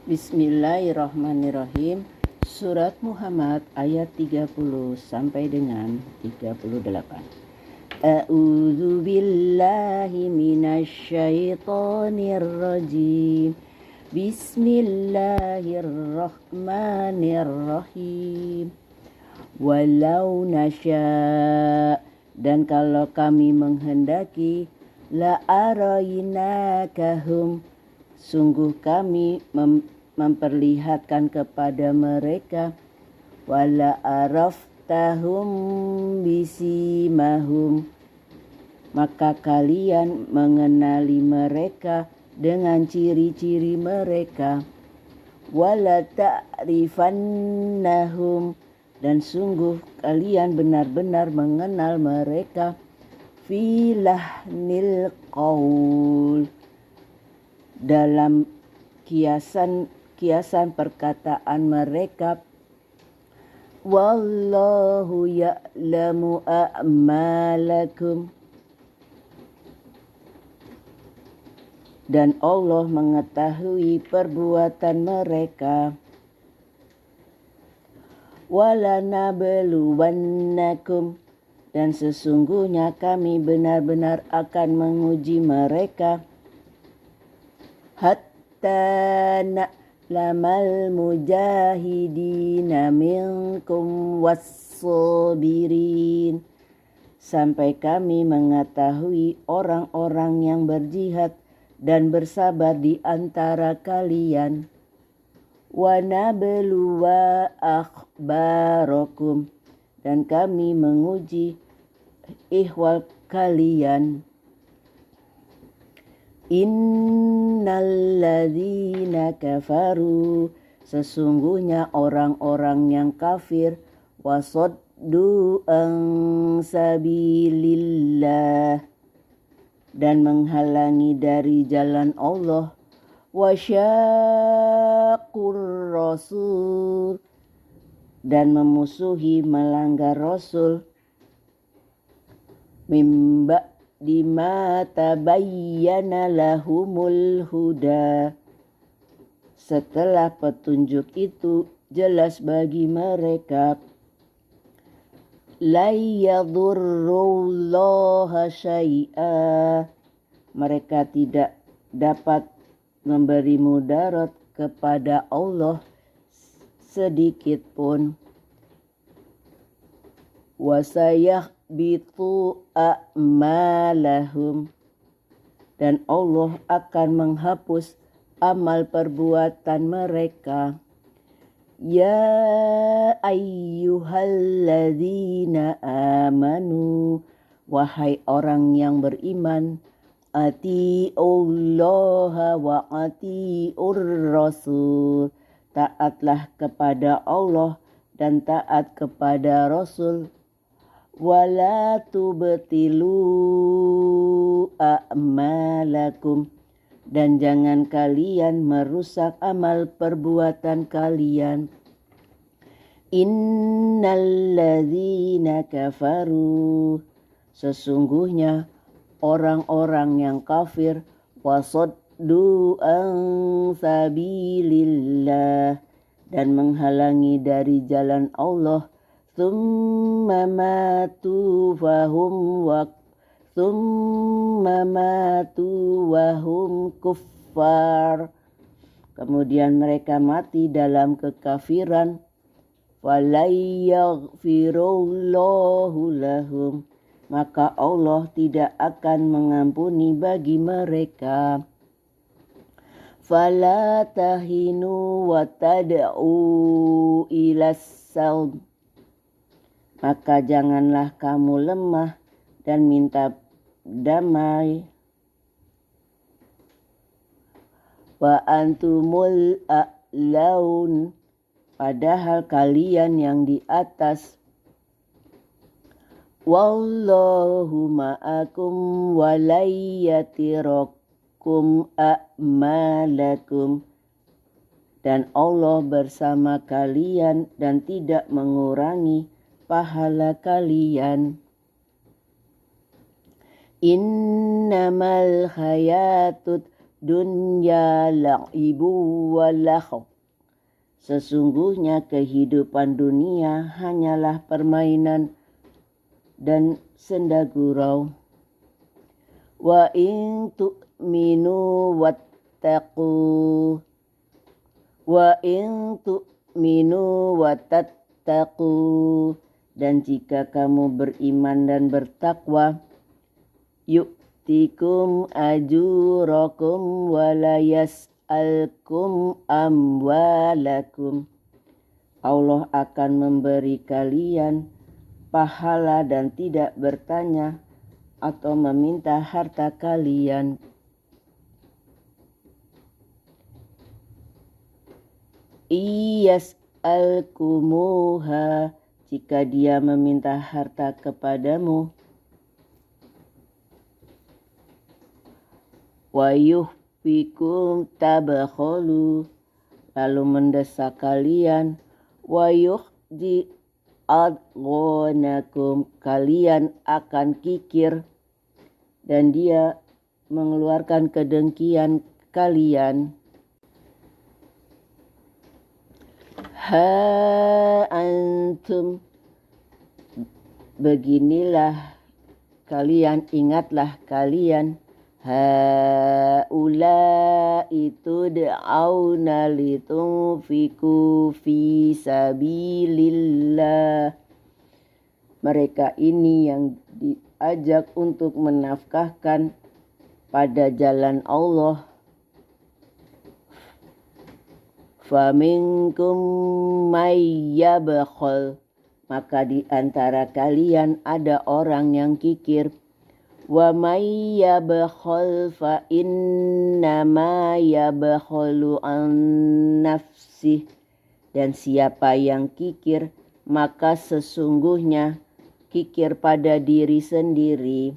Bismillahirrahmanirrahim. Surat Muhammad ayat 30 sampai dengan 38. A'udzu billahi minasyaitonir rajim. Bismillahirrahmanirrahim. Walau nasya, dan kalau kami menghendaki, la arainakahum, sungguh kami memperlihatkan kepada mereka, wala araftahum bisimahum, maka kalian mengenali mereka dengan ciri-ciri mereka, wala ta'rifannahum, dan sungguh kalian benar-benar mengenal mereka, fi lahnil qaul, dalam kiasan perkataan mereka. Wallahu ya'lamu a'malakum, dan Allah mengetahui perbuatan mereka. Walanabluwannakum, dan sesungguhnya kami benar-benar akan menguji mereka, hatta na'lamal mujahidina minkum wassabirin, sampai kami mengetahui orang-orang yang berjihad dan bersabar di antara kalian. Wa nabluwa akhbarakum, dan kami menguji ihwal kalian. Innalladzina kafaru, sesungguhnya orang-orang yang kafir, wasaddu an sabilillah, dan menghalangi dari jalan Allah, wasyaqur rasul, dan memusuhi melanggar Rasul, mimba dima tabayyana lahumul huda, setelah petunjuk itu jelas bagi mereka. La yadurrullaha syai'a, mereka tidak dapat memberi mudarat kepada Allah sedikit pun. Wasayahbitu a'malahum, dan Allah akan menghapus amal perbuatan mereka. Ya ayyuhalladzina amanu, wahai orang yang beriman, ati'ullaha wa ati'ur rasul, taatlah kepada Allah dan taat kepada Rasul. Wala tubtilu a'malakum, dan jangan kalian merusak amal perbuatan kalian. Innalladzina kafaru, sesungguhnya orang-orang yang kafir, wasaddu an sabilillah, dan menghalangi dari jalan Allah, thumma matu wahum kuffar, kemudian mereka mati dalam kekafiran. Falayyaghfirullahu lahum, maka Allah tidak akan mengampuni bagi mereka. Fala tahinu wa tad'u ilas salm, maka janganlah kamu lemah dan minta damai. Wa antumul a'laun, padahal kalian yang di atas. Wallahu ma'akum walayyatirakum a'malakum, dan Allah bersama kalian dan tidak mengurangi pahala kalian. Innamal hayatud dunya la'ibu wa lahu. Sesungguhnya kehidupan dunia hanyalah permainan dan senda gurau. Wa in tu'minu wattaqu wa in tu'minu wattattaqu, dan jika kamu beriman dan bertakwa, yu'tikum ajurakum wa la yas'alkum amwalakum. Allah akan memberi kalian pahala dan tidak bertanya atau meminta harta kalian. Iyas'alkumuha, jika dia meminta harta kepadamu. Wa yuhfikum tabakhulu, lalu mendesak kalian. Wa yuhdi adghanakum, kalian akan kikir dan dia mengeluarkan kedengkian kalian. Ha antum, beginilah kalian, ingatlah kalian. Haulai tud'auna litunfiku fi sabilillah. Mereka ini yang diajak untuk menafkahkan pada jalan Allah. Faminkum may yabkhal, maka di antara kalian ada orang yang kikir. Wa may yabkhal fa innama yabkhalu an nafsih, dan siapa yang kikir maka sesungguhnya kikir pada diri sendiri.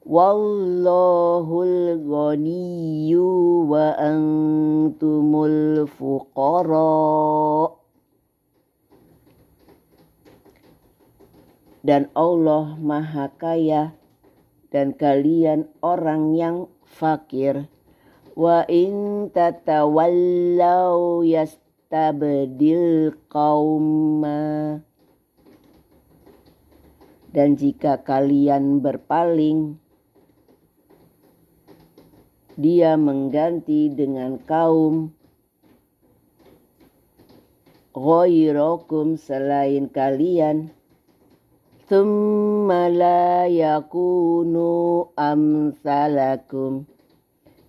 Wallahul ghaniyyu wa antumul fuqara, dan Allah Maha Kaya dan kalian orang yang fakir. Wa in tatawallaw yastabdil qauma, dan jika kalian berpaling, dia mengganti dengan kaum ghairakum, selain kalian. Tsumma la yakunu amsalakum,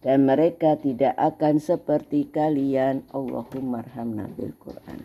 dan mereka tidak akan seperti kalian. Allahumma arhamna bil Qur'an.